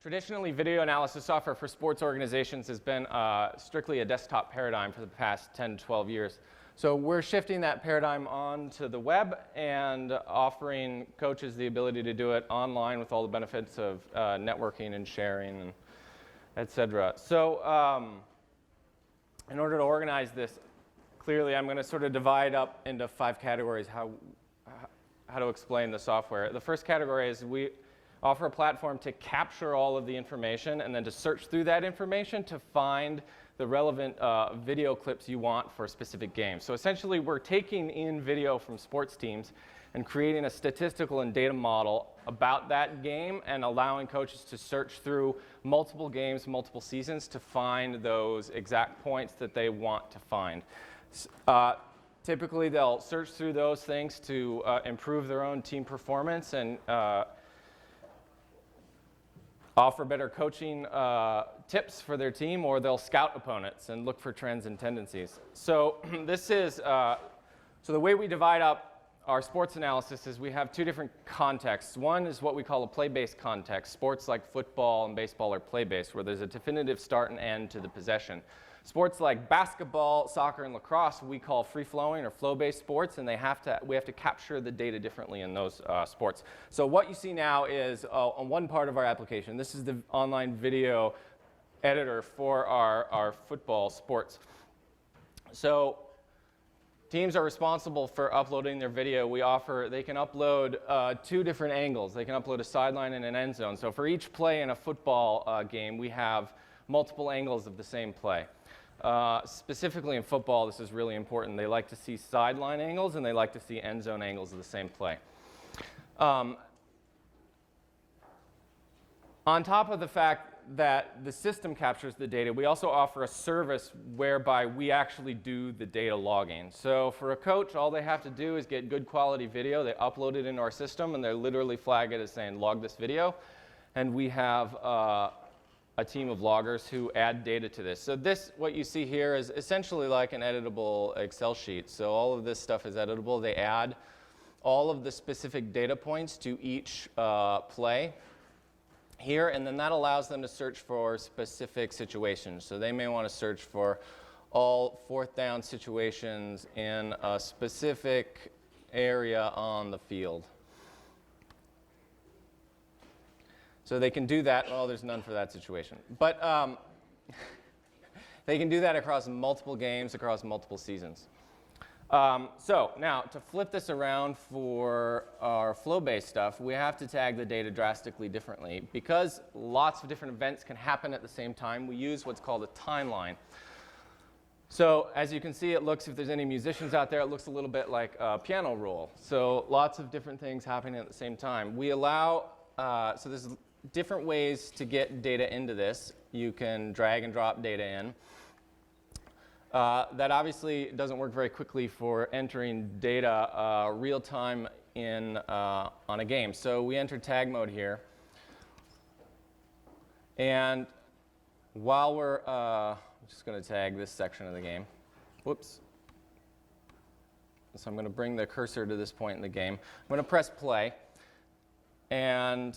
Traditionally, video analysis software for sports organizations has been strictly a desktop paradigm for the past 10 to 12 years. So we're shifting that paradigm onto the web and offering coaches the ability to do it online with all the benefits of networking and sharing, and et cetera. So in order to organize this, clearly I'm going to sort of divide up into 5 categories how to explain the software. The first category is we offer a platform to capture all of the information and then to search through that information to find the relevant video clips you want for a specific game. So essentially, we're taking in video from sports teams and creating a statistical and data model about that game and allowing coaches to search through multiple games, multiple seasons to find those exact points that they want to find. Typically, they'll search through those things to improve their own team performance and offer better coaching tips for their team, or they'll scout opponents and look for trends and tendencies. So this is, so the way we divide up our sports analysis is we have 2 different contexts. One is what we call a play-based context. Sports like football and baseball are play-based, where there's a definitive start and end to the possession. Sports like basketball, soccer, and lacrosse we call free-flowing or flow-based sports, and we have to capture the data differently in those sports. So what you see now is on one part of our application. This is the online video editor for our football sports. So teams are responsible for uploading their video. They can upload 2 different angles. They can upload a sideline and an end zone. So for each play in a football game, we have multiple angles of the same play. Specifically in football, this is really important. They like to see sideline angles and they like to see end zone angles of the same play. On top of the fact that the system captures the data, we also offer a service whereby we actually do the data logging. So for a coach, all they have to do is get good quality video. They upload it into our system and they literally flag it as saying, log this video. And we have a team of loggers who add data to this. So this, what you see here, is essentially like an editable Excel sheet. So all of this stuff is editable. They add all of the specific data points to each play here, and then that allows them to search for specific situations. So they may want to search for all 4th down situations in a specific area on the field. So they can do that. Oh, there's none for that situation. But they can do that across multiple games, across multiple seasons. So now, to flip this around for our flow-based stuff, we have to tag the data drastically differently. Because lots of different events can happen at the same time, we use what's called a timeline. So as you can see, it looks, if there's any musicians out there, it looks a little bit like a piano roll. So lots of different things happening at the same time. We allow, so there's different ways to get data into this. You can drag and drop data in. That obviously doesn't work very quickly for entering data real time on a game. So we enter tag mode here. And while we're, I'm just going to tag this section of the game. Whoops. So I'm going to bring the cursor to this point in the game. I'm going to press play. And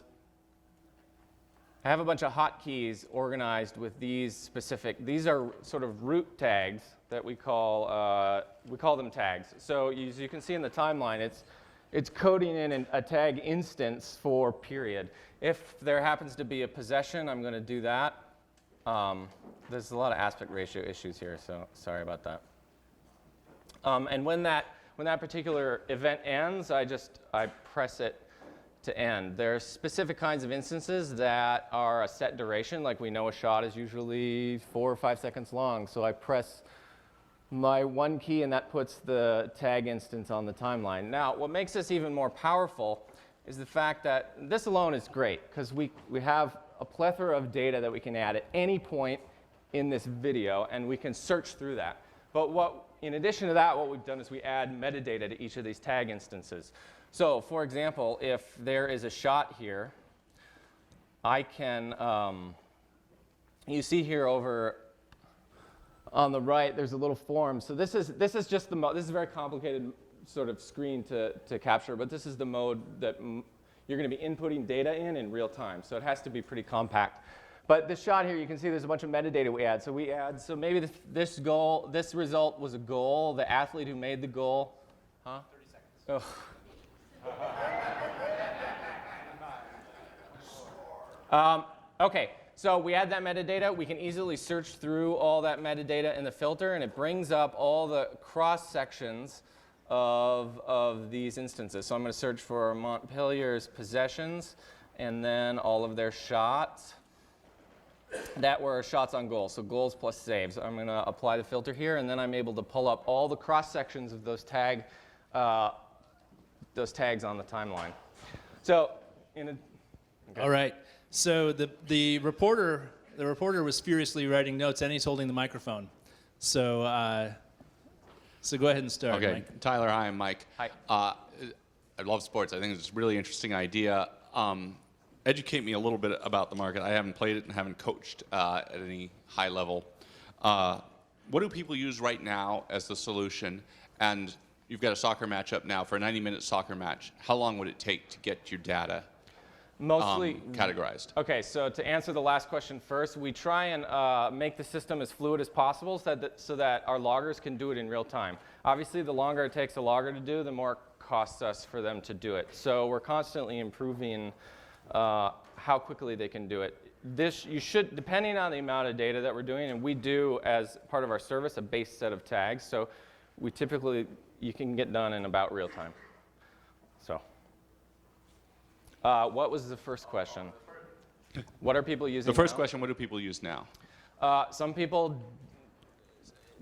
I have a bunch of hotkeys organized with these are sort of root tags that we call them tags. So as you can see in the timeline, it's coding in a tag instance for period. If there happens to be a possession, I'm going to do that. There's a lot of aspect ratio issues here, so sorry about that. And when that particular event ends, I press it to end. There's specific kinds of instances that are a set duration, like we know a shot is usually 4 or 5 seconds long. So I press my 1 key and that puts the tag instance on the timeline. Now, what makes this even more powerful is the fact that this alone is great because we have a plethora of data that we can add at any point in this video and we can search through that. But in addition to that, what we've done is we add metadata to each of these tag instances. So, for example, if there is a shot here, I can, you see here over on the right, there's a little form. So this is just the mode. This is a very complicated sort of screen to capture, but this is the mode that you're going to be inputting data in real time. So it has to be pretty compact. But this shot here, you can see there's a bunch of metadata we add. So maybe this result was a goal. The athlete who made the goal, 30 seconds. Oh. Okay, so we add that metadata. We can easily search through all that metadata in the filter, and it brings up all the cross sections of these instances. So I'm going to search for Montpellier's possessions, and then all of their shots that were shots on goal, so goals plus saves. I'm going to apply the filter here, and then I'm able to pull up all the cross sections of those tags on the timeline. So, okay. All right. So the reporter was furiously writing notes, and he's holding the microphone. So go ahead and start. Okay, Mike. Tyler, hi, I'm Mike. Hi. I love sports. I think it's a really interesting idea. Educate me a little bit about the market. I haven't played it and haven't coached at any high level. What do people use right now as the solution? And you've got a soccer match up now. For a 90-minute soccer match, how long would it take to get your data Mostly categorized? Okay, so to answer the last question first, we try and make the system as fluid as possible so that our loggers can do it in real time. Obviously, the longer it takes a logger to do, the more it costs us for them to do it. So we're constantly improving how quickly they can do it. You should, depending on the amount of data that we're doing, and we do as part of our service a base set of tags. So we typically, you can get done in about real time. So. What was the first question? What are people using The first now? question, what do people use now? Some people,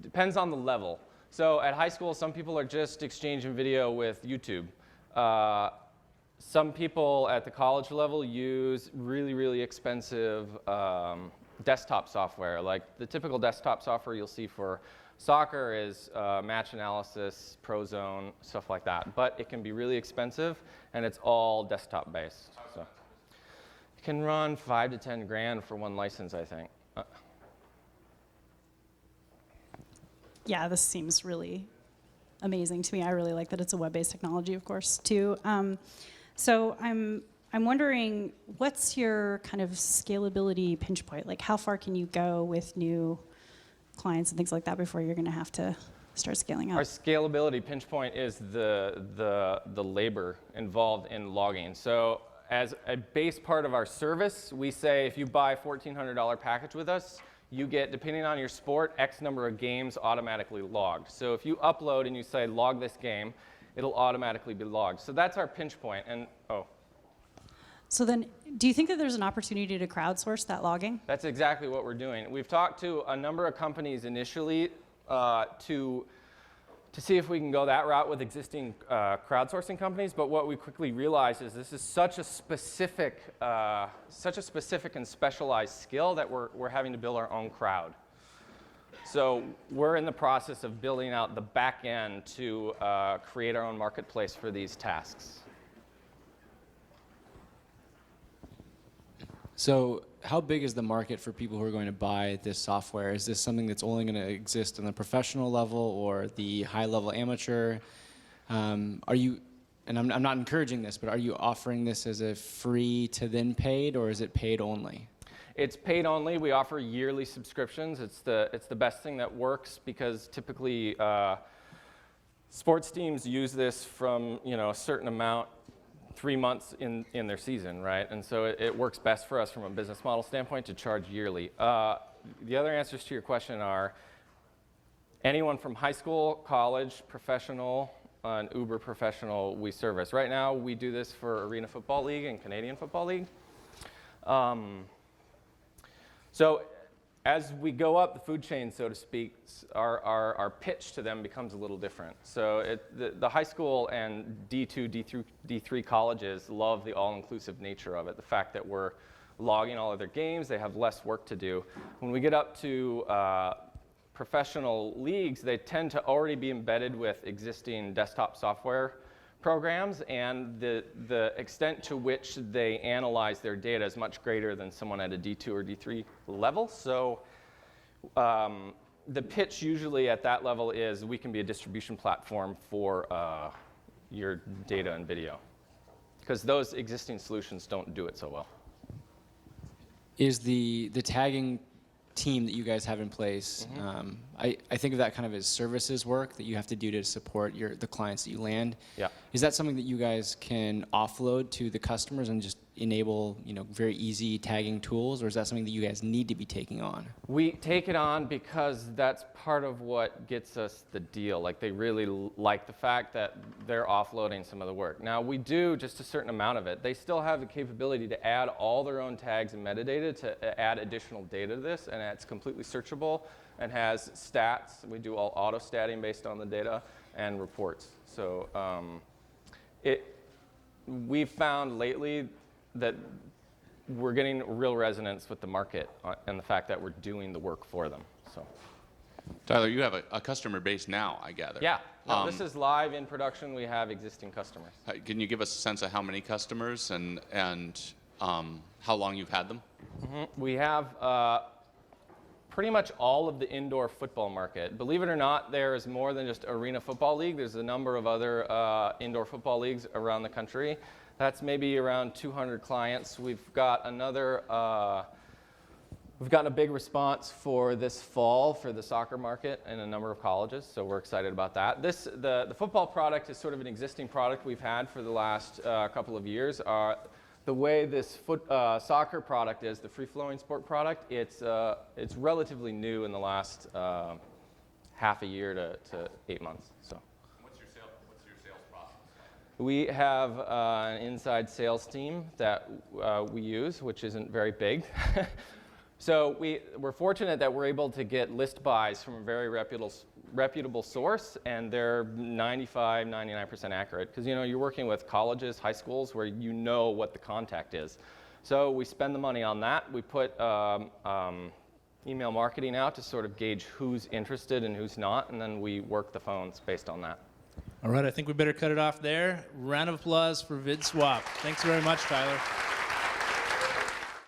depends on the level. So at high school, some people are just exchanging video with YouTube. Some people at the college level use really, really expensive desktop software. Like the typical desktop software you'll see for soccer is match analysis, Prozone, stuff like that. But it can be really expensive, and it's all desktop based. So it can run 5 to 10 grand for one license, I think. Yeah, this seems really amazing to me. I really like that it's a web-based technology, of course, too. So I'm wondering, what's your kind of scalability pinch point? Like, how far can you go with new clients and things like that before you're going to have to start scaling up? Our scalability pinch point is the labor involved in logging. So as a base part of our service, we say if you buy a $1,400 package with us, you get, depending on your sport, X number of games automatically logged. So if you upload and you say log this game, it'll automatically be logged. So that's our pinch point. And So then, do you think that there's an opportunity to crowdsource that logging? that's exactly what we're doing. We've talked to a number of companies initially to see if we can go that route with existing crowdsourcing companies, but what we quickly realized is this is such a specific and specialized skill that we're having to build our own crowd. So we're in the process of building out the back end to create our own marketplace for these tasks. So how big is the market for people who are going to buy this software? Is this something that's only going to exist on the professional level or the high-level amateur? Are you, and I'm not encouraging this, but are you offering this as a free to then paid, or is it paid only? It's paid only. We offer yearly subscriptions. It's the best thing that works because typically sports teams use this from a certain amount 3 months in their season, right? And so it works best for us from a business model standpoint to charge yearly. The other answers to your question are anyone from high school, college, professional, and uber professional we service. Right now we do this for Arena Football League and Canadian Football League. So as we go up the food chain, so to speak, our pitch to them becomes a little different. So the high school and D2, D3 colleges love the all-inclusive nature of it, the fact that we're logging all of their games, they have less work to do. When we get up to professional leagues, they tend to already be embedded with existing desktop software programs, and the extent to which they analyze their data is much greater than someone at a D2 or D3 level. So the pitch usually at that level is we can be a distribution platform for your data and video. because those existing solutions don't do it so well. Is the tagging team that you guys have in place, I think of that kind of as services work that you have to do to support the clients that you land. Yeah. Is that something that you guys can offload to the customers and just enable, very easy tagging tools, or is that something that you guys need to be taking on? We take it on because that's part of what gets us the deal. Like, they really like the fact that they're offloading some of the work. Now, we do just a certain amount of it. They still have the capability to add all their own tags and metadata to add additional data to this, and it's completely searchable and has stats. We do all auto-statting based on the data and reports. So we've found lately that we're getting real resonance with the market and the fact that we're doing the work for them. So, Tyler, you have a customer base now, I gather. yeah, no, this is live in production. We have existing customers. Can you give us a sense of how many customers and how long you've had them? We have pretty much all of the indoor football market. Believe it or not, there is more than just Arena Football League. There's a number of other indoor football leagues around the country. That's maybe around 200 clients. We've got another, we've gotten a big response for this fall for the soccer market in a number of colleges, so we're excited about that. The football product is sort of an existing product we've had for the last couple of years. The way this soccer product is, the free-flowing sport product, it's relatively new in the last half a year to 8 months. So. What's your sales process? We have an inside sales team that we use, which isn't very big. So we're fortunate that we're able to get list buys from a very reputable source, and they're 95, 99% accurate. Because you're working with colleges, high schools, where you know what the contact is. So we spend the money on that. We put email marketing out to sort of gauge who's interested and who's not, and then we work the phones based on that. All right, I think we better cut it off there. Round of applause for VidSwap. Thanks very much, Tyler.